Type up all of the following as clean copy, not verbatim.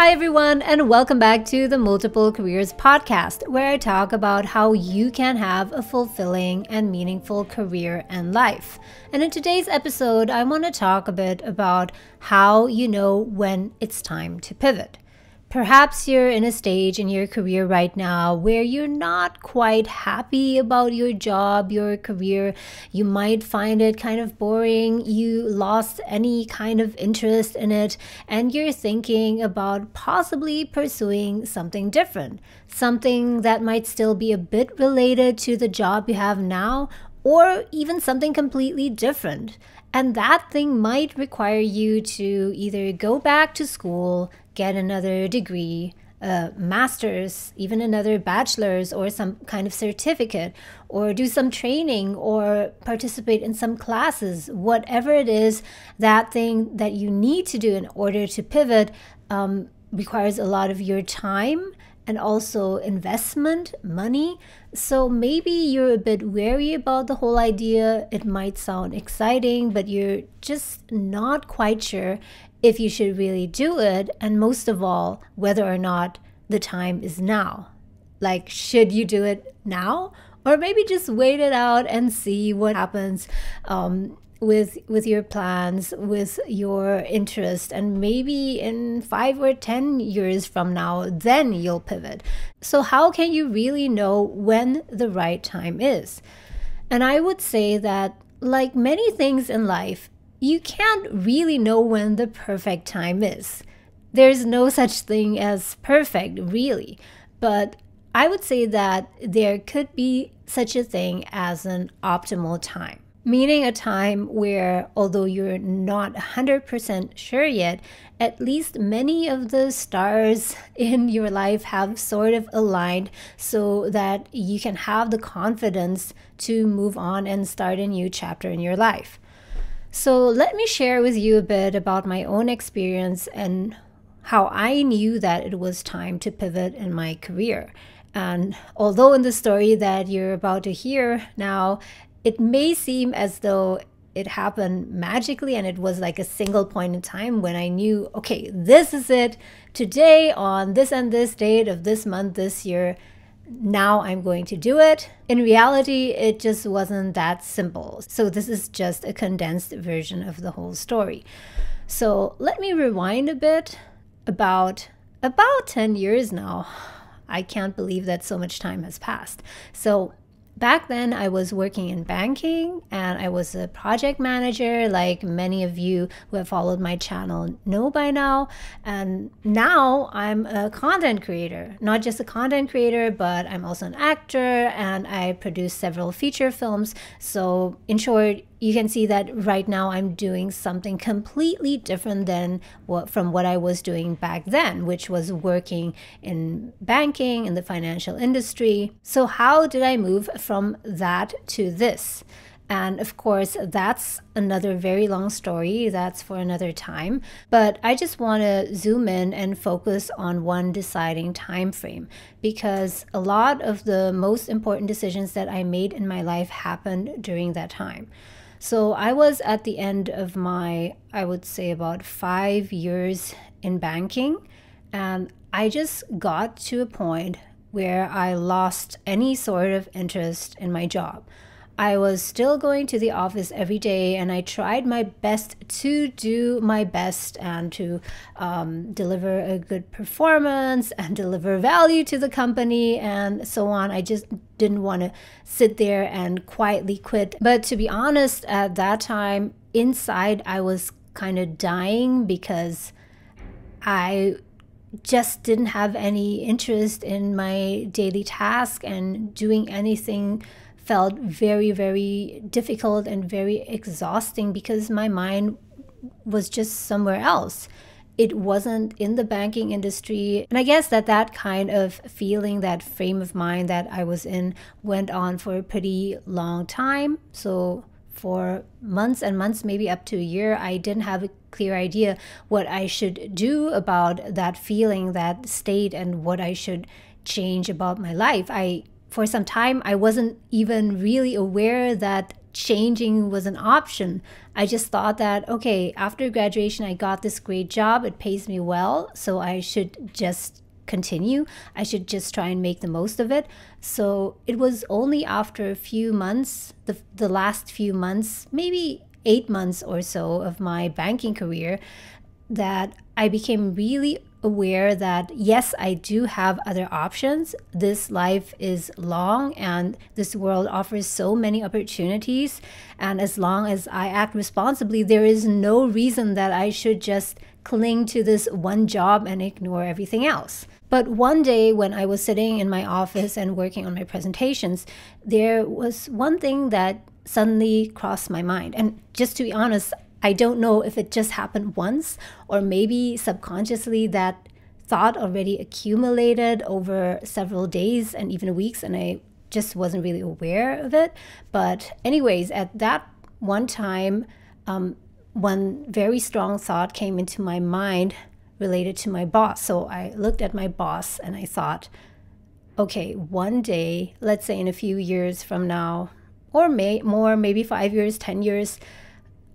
Hi everyone, and welcome back to the Multiple Careers podcast, where I talk about how you can have a fulfilling and meaningful career and life. And in today's episode, I want to talk a bit about how you know when it's time to pivot. Perhaps you're in a stage in your career right now where you're not quite happy about your job, your career. You might find it kind of boring. You lost any kind of interest in it, and you're thinking about possibly pursuing something different, something that might still be a bit related to the job you have now, or even something completely different. And that thing might require you to either go back to school, get another degree, a master's, even another bachelor's or some kind of certificate, or do some training or participate in some classes. Whatever it is, that thing that you need to do in order to pivot requires a lot of your time and also investment, money. So maybe you're a bit wary about the whole idea. It might sound exciting, but you're just not quite sure if you should really do it, and most of all, whether or not the time is now. Like, should you do it now? Or maybe just wait it out and see what happens with your plans, with your interest, and maybe in 5 or 10 years from now, then you'll pivot. So how can you really know when the right time is? And I would say that, like many things in life, you can't really know when the perfect time is. There's no such thing as perfect, really. But I would say that there could be such a thing as an optimal time. Meaning a time where, although you're not 100% sure yet, at least many of the stars in your life have sort of aligned so that you can have the confidence to move on and start a new chapter in your life. So let me share with you a bit about my own experience and how I knew that it was time to pivot in my career. And although in the story that you're about to hear now, it may seem as though it happened magically and it was like a single point in time when I knew, okay, this is it. Today on this and this date of this month, this year, now I'm going to do it. In reality, it just wasn't that simple. So this is just a condensed version of the whole story. So let me rewind a bit. About 10 years now. I can't believe that so much time has passed. So back then, I was working in banking and I was a project manager, like many of you who have followed my channel know by now. And now I'm a content creator, not just a content creator, but I'm also an actor and I produce several feature films. So in short, you can see that right now I'm doing something completely different than from what I was doing back then, which was working in banking, in the financial industry. So how did I move from that to this? And of course, that's another very long story. That's for another time. But I just want to zoom in and focus on one deciding time frame, because a lot of the most important decisions that I made in my life happened during that time. So I was at the end of my, I would say about 5 years in banking, and I just got to a point where I lost any sort of interest in my job. I was still going to the office every day and I tried my best to do my best and to deliver a good performance and deliver value to the company and so on. I just didn't want to sit there and quietly quit. But to be honest, at that time, inside I was kind of dying because I just didn't have any interest in my daily task, and doing anything felt very, very difficult and very exhausting because my mind was just somewhere else. It wasn't in the banking industry. And I guess that kind of feeling, that frame of mind that I was in went on for a pretty long time. So for months and months, maybe up to a year, I didn't have a clear idea what I should do about that feeling, that state, and what I should change about my life. For some time, I wasn't even really aware that changing was an option. I just thought that, okay, after graduation, I got this great job. It pays me well. So I should just continue. I should just try and make the most of it. So it was only after a few months, the last few months, maybe 8 months or so of my banking career, that I became really aware that yes, I do have other options. This life is long and this world offers so many opportunities. And as long as I act responsibly, there is no reason that I should just cling to this one job and ignore everything else. But one day when I was sitting in my office and working on my presentations, there was one thing that suddenly crossed my mind. And just to be honest, I don't know if it just happened once or maybe subconsciously that thought already accumulated over several days and even weeks, and I just wasn't really aware of it. But anyways, at that one time, one very strong thought came into my mind related to my boss. So I looked at my boss and I thought, okay, one day, let's say in a few years from now, or more, maybe 5 years, 10 years,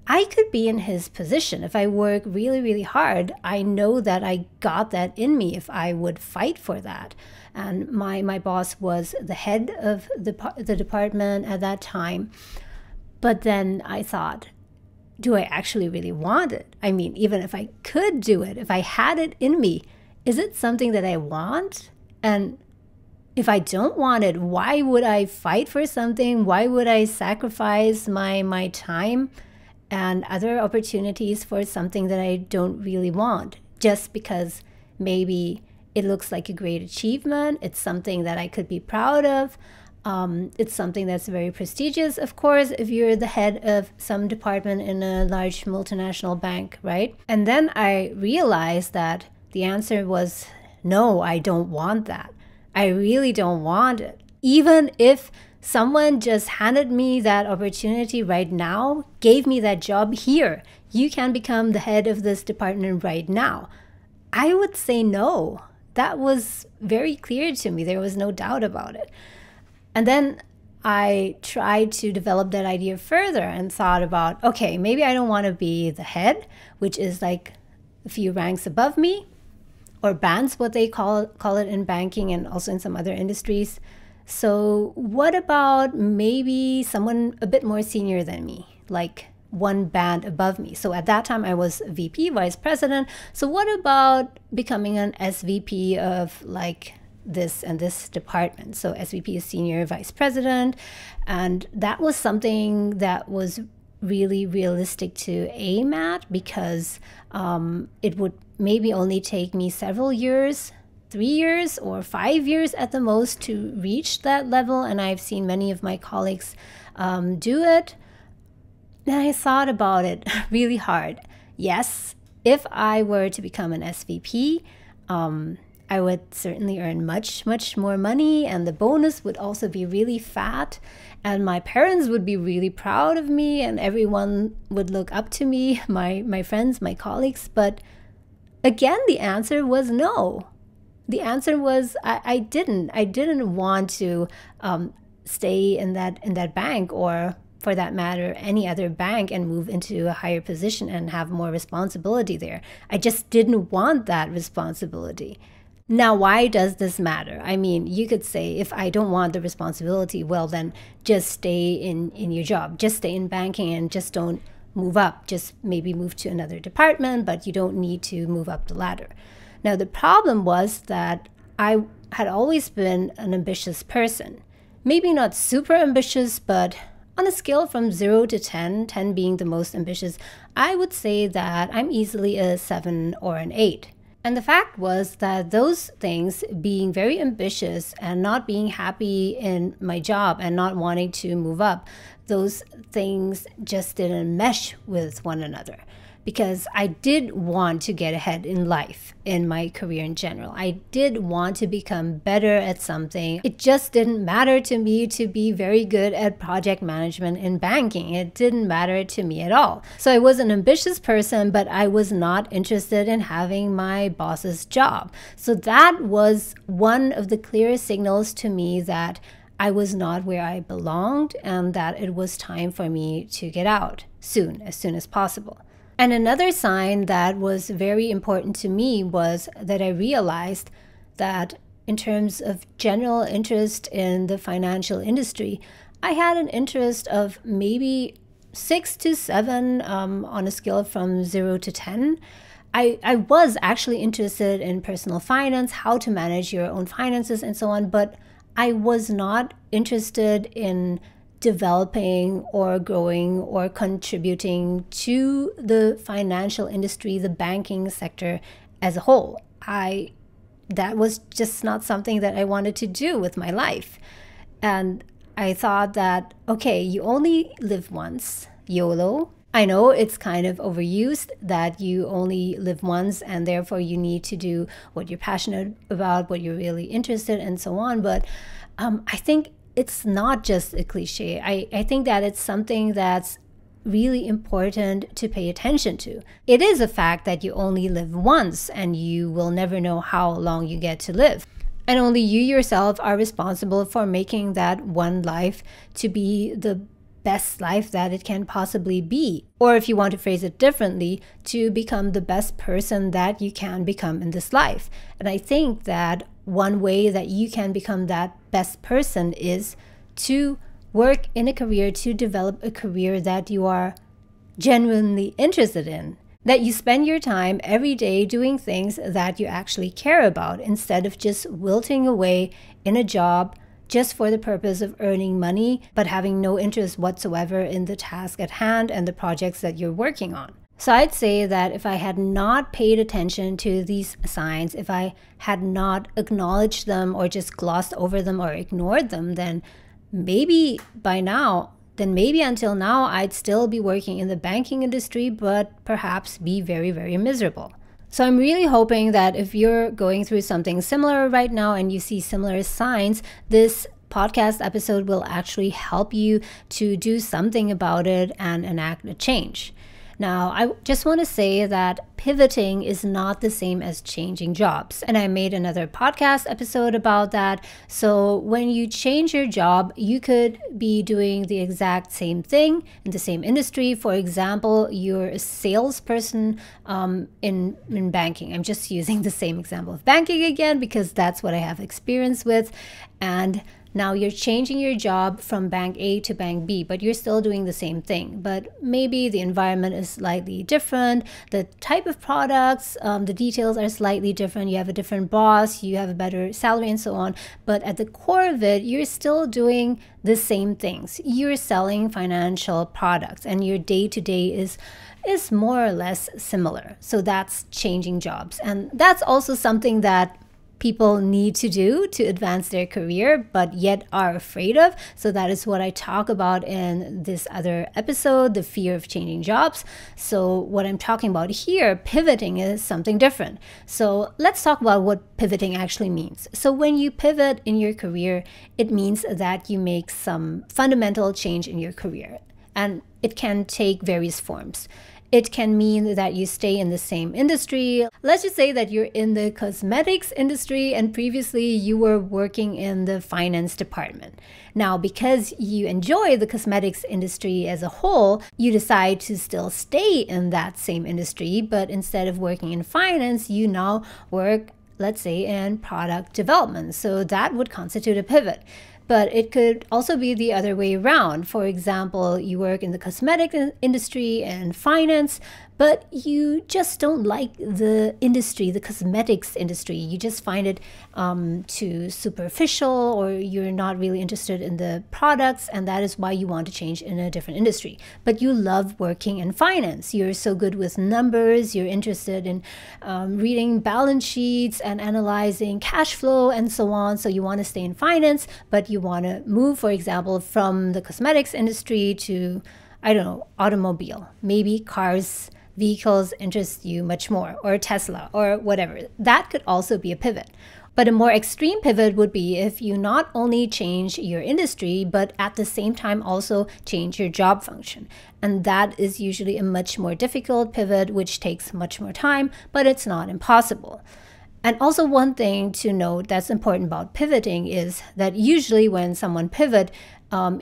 I could be in his position. If I work really, really hard, I know that I got that in me if I would fight for that. And my boss was the head of the department at that time. But then I thought, do I actually really want it? I mean, even if I could do it, if I had it in me, is it something that I want? And if I don't want it, why would I fight for something? Why would I sacrifice my time and other opportunities for something that I don't really want, just because maybe it looks like a great achievement, it's something that I could be proud of, it's something that's very prestigious, of course, if you're the head of some department in a large multinational bank, right? And then I realized that the answer was, no, I don't want that. I really don't want it. Even if someone just handed me that opportunity right now, gave me that job here, you can become the head of this department right now, I would say no. That was very clear to me. There was no doubt about it. And then I tried to develop that idea further and thought about, okay, maybe I don't want to be the head, which is like a few ranks above me, or bands, what they call it in banking and also in some other industries. So what about maybe someone a bit more senior than me, like one band above me? So at that time I was VP, vice president. So what about becoming an SVP of like this and this department? So SVP is senior vice president. And that was something that was really realistic to aim at, because it would maybe only take me several years, 3 years or 5 years at the most, to reach that level. And I've seen many of my colleagues do it. And I thought about it really hard. Yes, if I were to become an SVP, I would certainly earn much, much more money, and the bonus would also be really fat, and my parents would be really proud of me, and everyone would look up to me, my friends, my colleagues. But again, the answer was no. The answer was I didn't want to stay in that bank, or for that matter, any other bank, and move into a higher position and have more responsibility there. I just didn't want that responsibility. Now, why does this matter? I mean, you could say, if I don't want the responsibility, well, then just stay in your job. Just stay in banking and just don't move up. Just maybe move to another department, but you don't need to move up the ladder. Now, the problem was that I had always been an ambitious person. Maybe not super ambitious, but on a scale from 0 to 10, 10 being the most ambitious, I would say that I'm easily a 7 or an 8. And the fact was that those things, being very ambitious and not being happy in my job and not wanting to move up, those things just didn't mesh with one another. Because I did want to get ahead in life, in my career in general. I did want to become better at something. It just didn't matter to me to be very good at project management in banking. It didn't matter to me at all. So I was an ambitious person, but I was not interested in having my boss's job. So that was one of the clearest signals to me that I was not where I belonged and that it was time for me to get out soon, as soon as possible. And another sign that was very important to me was that I realized that in terms of general interest in the financial industry, I had an interest of maybe 6 to 7 on a scale from 0 to 10. I was actually interested in personal finance, how to manage your own finances and so on, but I was not interested in developing or growing or contributing to the financial industry, the banking sector as a whole. That was just not something that I wanted to do with my life. And I thought that, okay, you only live once, YOLO. I know it's kind of overused that you only live once and therefore you need to do what you're passionate about, what you're really interested in, and so on. But I think it's not just a cliche. I think that it's something that's really important to pay attention to. It is a fact that you only live once and you will never know how long you get to live. And only you yourself are responsible for making that one life to be the best life that it can possibly be. Or if you want to phrase it differently, to become the best person that you can become in this life. And I think that one way that you can become that best person is to work in a career, to develop a career that you are genuinely interested in. That you spend your time every day doing things that you actually care about instead of just wilting away in a job just for the purpose of earning money, but having no interest whatsoever in the task at hand and the projects that you're working on. So I'd say that if I had not paid attention to these signs, if I had not acknowledged them or just glossed over them or ignored them, then maybe until now, I'd still be working in the banking industry, but perhaps be very, very miserable. So I'm really hoping that if you're going through something similar right now and you see similar signs, this podcast episode will actually help you to do something about it and enact a change. Now, I just want to say that pivoting is not the same as changing jobs. And I made another podcast episode about that. So when you change your job, you could be doing the exact same thing in the same industry. For example, you're a salesperson in banking. I'm just using the same example of banking again because that's what I have experience with. And now you're changing your job from bank A to bank B, but you're still doing the same thing. But maybe the environment is slightly different. The type of products, the details are slightly different. You have a different boss, you have a better salary and so on. But at the core of it, you're still doing the same things. You're selling financial products and your day-to-day is more or less similar. So that's changing jobs. And that's also something that people need to do to advance their career, but yet are afraid of. So that is what I talk about in this other episode, the fear of changing jobs. So what I'm talking about here, pivoting, is something different. So let's talk about what pivoting actually means. So when you pivot in your career, it means that you make some fundamental change in your career. And it can take various forms. It can mean that you stay in the same industry. Let's just say that you're in the cosmetics industry and previously you were working in the finance department. Now, because you enjoy the cosmetics industry as a whole, you decide to still stay in that same industry, but instead of working in finance, you now work, let's say, in product development. So that would constitute a pivot. But it could also be the other way around. For example, you work in the cosmetic industry and finance, but you just don't like the industry, the cosmetics industry. You just find it too superficial, or you're not really interested in the products, and that is why you want to change in a different industry. But you love working in finance. You're so good with numbers. You're interested in reading balance sheets and analyzing cash flow and so on. So you want to stay in finance, but you want to move, for example, from the cosmetics industry to, I don't know, automobile. Maybe cars, vehicles interest you much more, or Tesla, or whatever. That could also be a pivot. But a more extreme pivot would be if you not only change your industry, but at the same time also change your job function. And that is usually a much more difficult pivot, which takes much more time, but it's not impossible. And also one thing to note that's important about pivoting is that usually when someone pivot,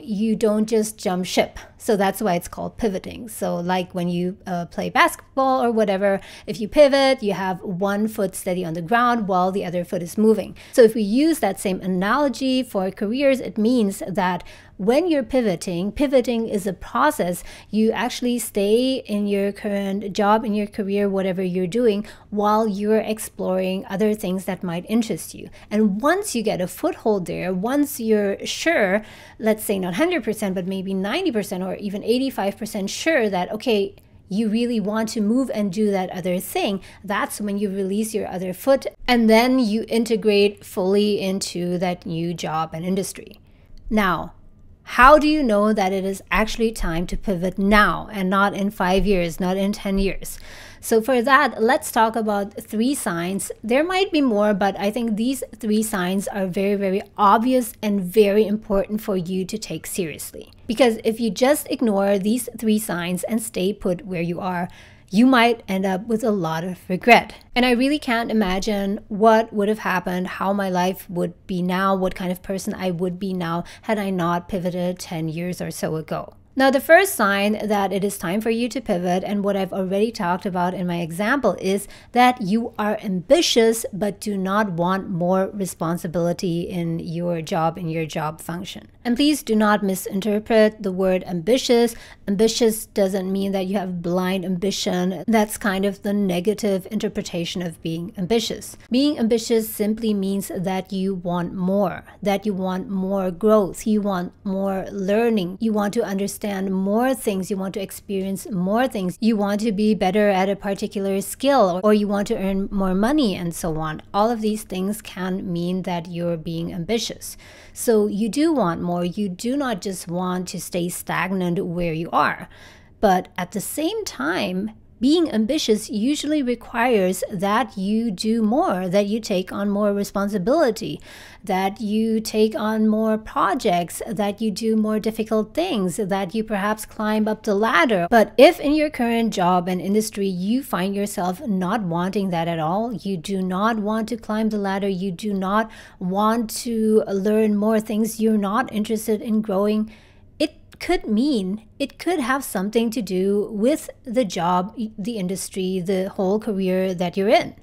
you don't just jump ship. So that's why it's called pivoting. So like when you play basketball or whatever, if you pivot, you have one foot steady on the ground while the other foot is moving. So if we use that same analogy for careers, it means that when you're pivoting is a process. You actually stay in your current job, in your career, whatever you're doing, while you're exploring other things that might interest you. And once you get a foothold there, once you're sure, let's say not 100%, but maybe 90% or even 85% sure that, okay, you really want to move and do that other thing, that's when you release your other foot and then you integrate fully into that new job and industry. Now, how do you know that it is actually time to pivot now and not in 5 years, not in 10 years? So for that, let's talk about 3 signs. There might be more, but I think these 3 signs are very, very obvious and very important for you to take seriously. Because if you just ignore these 3 signs and stay put where you are, you might end up with a lot of regret. And I really can't imagine what would have happened, how my life would be now, what kind of person I would be now had I not pivoted 10 years or so ago. Now, the first sign that it is time for you to pivot, and what I've already talked about in my example, is that you are ambitious but do not want more responsibility in your job, in your job function. And please do not misinterpret the word ambitious. Ambitious doesn't mean that you have blind ambition. That's kind of the negative interpretation of being ambitious. Being ambitious simply means that you want more growth, you want more learning, you want to understand more things, you want to experience more things, you want to be better at a particular skill, or you want to earn more money, and so on. All of these things can mean that you're being ambitious. So you do want more. You do not just want to stay stagnant where you are. But at the same time, being ambitious usually requires that you do more, that you take on more responsibility, that you take on more projects, that you do more difficult things, that you perhaps climb up the ladder. But if in your current job and industry you find yourself not wanting that at all, you do not want to climb the ladder, you do not want to learn more things, you're not interested in growing, it could have something to do with the job, the industry, the whole career that you're in.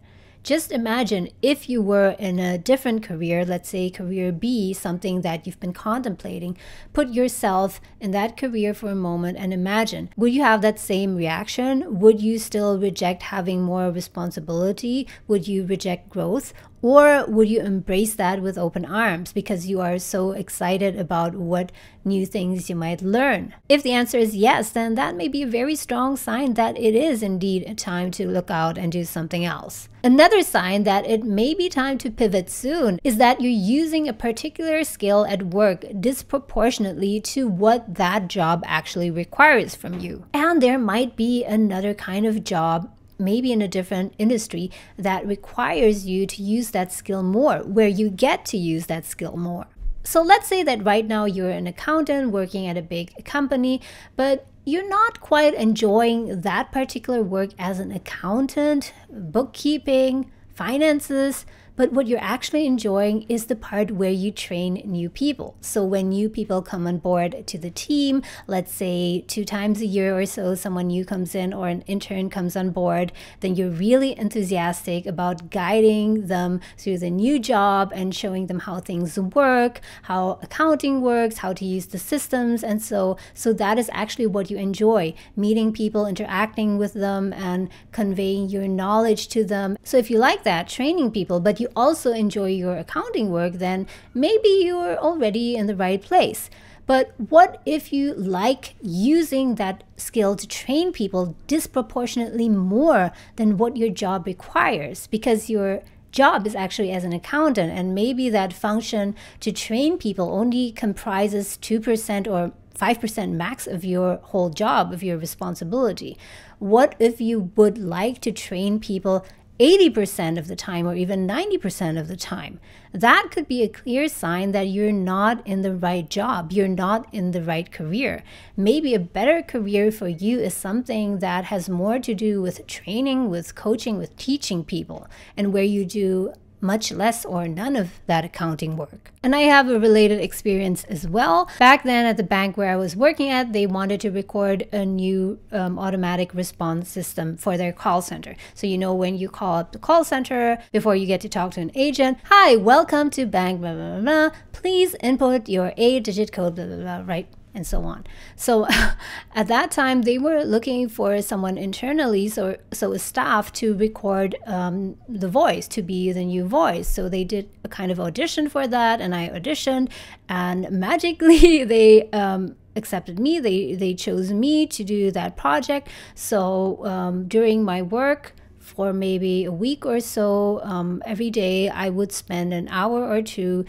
Just imagine if you were in a different career, let's say career B, something that you've been contemplating. Put yourself in that career for a moment and imagine, would you have that same reaction? Would you still reject having more responsibility? Would you reject growth? Or would you embrace that with open arms because you are so excited about what new things you might learn? If the answer is yes, then that may be a very strong sign that it is indeed a time to look out and do something else. Another sign that it may be time to pivot soon is that you're using a particular skill at work disproportionately to what that job actually requires from you. And there might be another kind of job, maybe in a different industry, that requires you to use that skill more, where you get to use that skill more. So let's say that right now you're an accountant working at a big company, but you're not quite enjoying that particular work as an accountant, bookkeeping, finances, but what you're actually enjoying is the part where you train new people. So when new people come on board to the team, let's say 2 times a year or so, someone new comes in or an intern comes on board, then you're really enthusiastic about guiding them through the new job and showing them how things work, how accounting works, how to use the systems. And so that is actually what you enjoy, meeting people, interacting with them, and conveying your knowledge to them. So if you like that, training people, but you also enjoy your accounting work, then maybe you're already in the right place. But what if you like using that skill to train people disproportionately more than what your job requires? Because your job is actually as an accountant, and maybe that function to train people only comprises 2% or 5% max of your whole job, of your responsibility. What if you would like to train people 80% of the time or even 90% of the time. That could be a clear sign that you're not in the right job, you're not in the right career. Maybe a better career for you is something that has more to do with training, with coaching, with teaching people, and where you do much less or none of that accounting work. And I have a related experience as well. Back then at the bank where I was working at, they wanted to record a new automatic response system for their call center. So when you call up the call center, before you get to talk to an agent, "Hi, welcome to bank, blah, blah, blah, blah. Please input your 8-digit code, blah, blah, blah," right? And so on. So at that time, they were looking for someone internally, so a staff to record the voice, to be the new voice. So they did a kind of audition for that, and I auditioned, and magically they accepted me. They chose me to do that project. So during my work, for maybe a week or so, every day I would spend an hour or two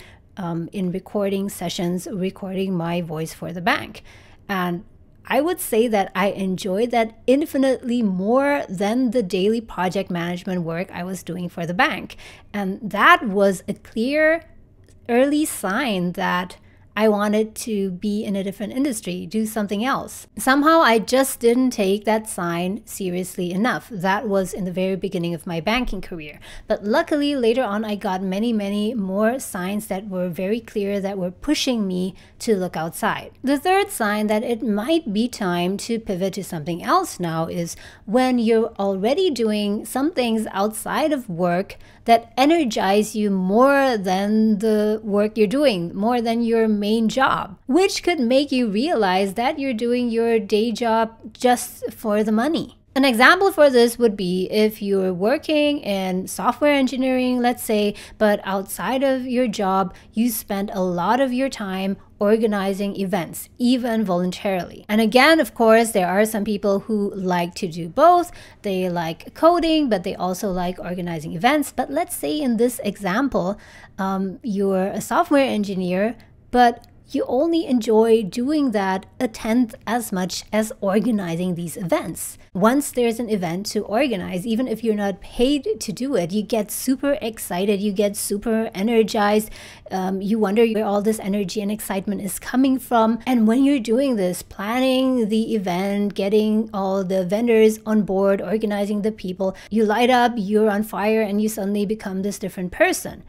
in recording sessions, recording my voice for the bank. And I would say that I enjoyed that infinitely more than the daily project management work I was doing for the bank. And that was a clear early sign that I wanted to be in a different industry, do something else. Somehow I just didn't take that sign seriously enough. That was in the very beginning of my banking career. But luckily later on I got many, many more signs that were very clear, that were pushing me to look outside. The third sign that it might be time to pivot to something else now is when you're already doing some things outside of work that energize you more than the work you're doing, more than your main job, which could make you realize that you're doing your day job just for the money. An example for this would be if you're working in software engineering, let's say, but outside of your job, you spend a lot of your time organizing events, even voluntarily. And again, of course, there are some people who like to do both. They like coding, but they also like organizing events. But let's say in this example, you're a software engineer, but you only enjoy doing that 1/10 as much as organizing these events. Once there's an event to organize, even if you're not paid to do it, you get super excited, you get super energized, you wonder where all this energy and excitement is coming from. And when you're doing this, planning the event, getting all the vendors on board, organizing the people, you light up, you're on fire, and you suddenly become this different person.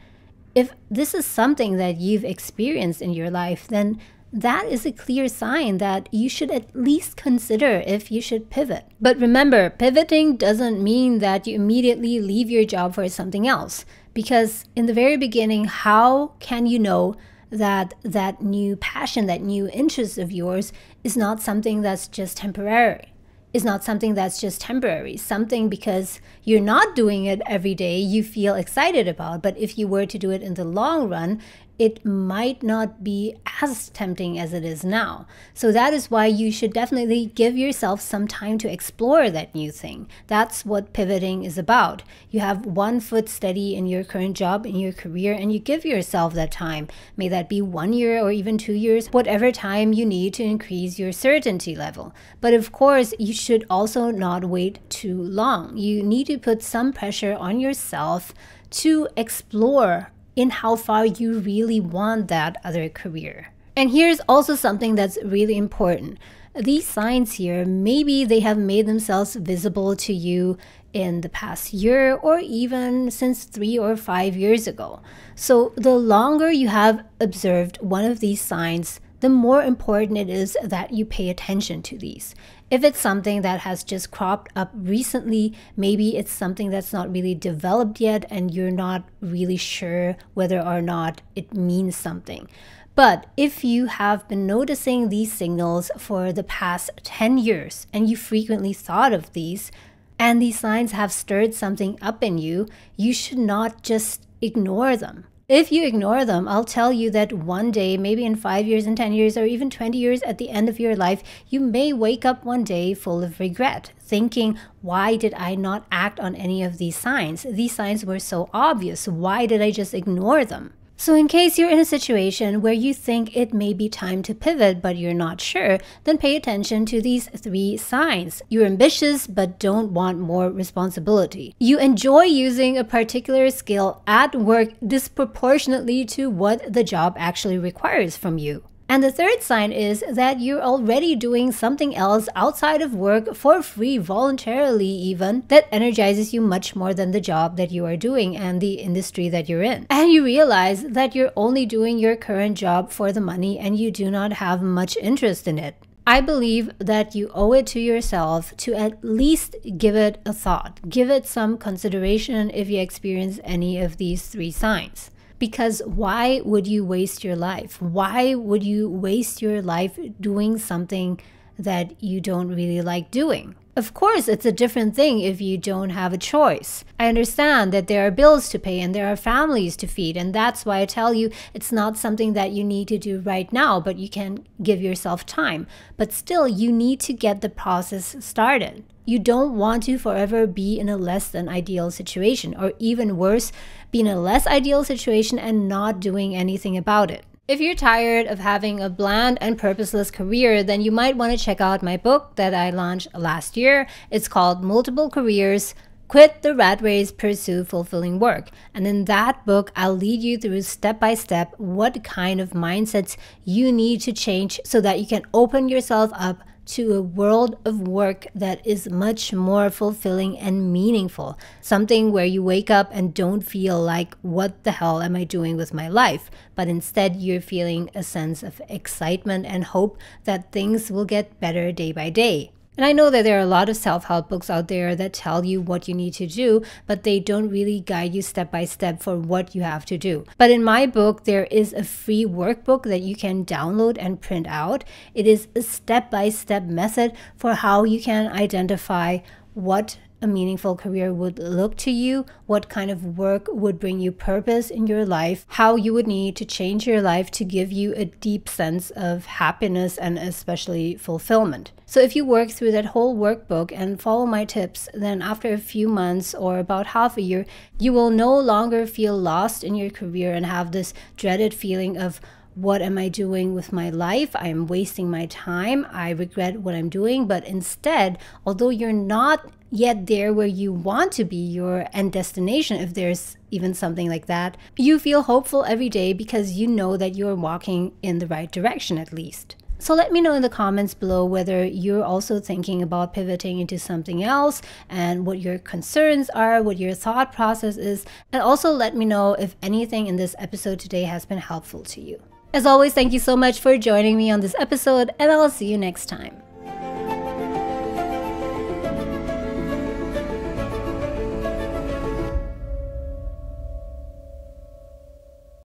If this is something that you've experienced in your life, then that is a clear sign that you should at least consider if you should pivot. But remember, pivoting doesn't mean that you immediately leave your job for something else. Because in the very beginning, how can you know that that new passion, that new interest of yours is not something that's just temporary? Is not something that's just temporary, something because you're not doing it every day you feel excited about, but if you were to do it in the long run, it might not be as tempting as it is now. So that is why you should definitely give yourself some time to explore that new thing. That's what pivoting is about. You have one foot steady in your current job, in your career, and you give yourself that time. May that be 1 year or even 2 years, whatever time you need to increase your certainty level. But of course, you should also not wait too long. You need to put some pressure on yourself to explore in how far you really want that other career. And here's also something that's really important. These signs here, maybe they have made themselves visible to you in the past year or even since 3 or 5 years ago. So the longer you have observed one of these signs, the more important it is that you pay attention to these. If it's something that has just cropped up recently, maybe it's something that's not really developed yet and you're not really sure whether or not it means something. But if you have been noticing these signals for the past 10 years and you frequently thought of these, and these signs have stirred something up in you, you should not just ignore them. If you ignore them, I'll tell you that one day, maybe in 5 years and 10 years or even 20 years at the end of your life, you may wake up one day full of regret, thinking, why did I not act on any of these signs? These signs were so obvious. Why did I just ignore them? So in case you're in a situation where you think it may be time to pivot but you're not sure, then pay attention to these 3 signs. You're ambitious but don't want more responsibility. You enjoy using a particular skill at work disproportionately to what the job actually requires from you. And the 3rd sign is that you're already doing something else outside of work for free, voluntarily even, that energizes you much more than the job that you are doing and the industry that you're in. And you realize that you're only doing your current job for the money and you do not have much interest in it. I believe that you owe it to yourself to at least give it a thought, give it some consideration if you experience any of these 3 signs. Because why would you waste your life? Why would you waste your life doing something that you don't really like doing? Of course, it's a different thing if you don't have a choice. I understand that there are bills to pay and there are families to feed, and that's why I tell you it's not something that you need to do right now, but you can give yourself time. But still, you need to get the process started. You don't want to forever be in a less than ideal situation, or even worse, be in a less ideal situation and not doing anything about it. If you're tired of having a bland and purposeless career, then you might want to check out my book that I launched last year. It's called Multiple Careers, Quit the Rat Race, Pursue Fulfilling Work. And in that book, I'll lead you through step by step what kind of mindsets you need to change so that you can open yourself up to a world of work that is much more fulfilling and meaningful. Something where you wake up and don't feel like, what the hell am I doing with my life? But instead you're feeling a sense of excitement and hope that things will get better day by day. And I know that there are a lot of self-help books out there that tell you what you need to do, but they don't really guide you step by step for what you have to do. But in my book, there is a free workbook that you can download and print out. It is a step-by-step method for how you can identify what a meaningful career would look to you, what kind of work would bring you purpose in your life, how you would need to change your life to give you a deep sense of happiness and especially fulfillment. So if you work through that whole workbook and follow my tips, then after a few months or about half a year, you will no longer feel lost in your career and have this dreaded feeling of, what am I doing with my life? I am wasting my time. I regret what I'm doing. But instead, although you're not yet there where you want to be, your end destination, if there's even something like that, you feel hopeful every day because you know that you're walking in the right direction at least. So let me know in the comments below whether you're also thinking about pivoting into something else and what your concerns are, what your thought process is, and also let me know if anything in this episode today has been helpful to you. As always, thank you so much for joining me on this episode, and I'll see you next time.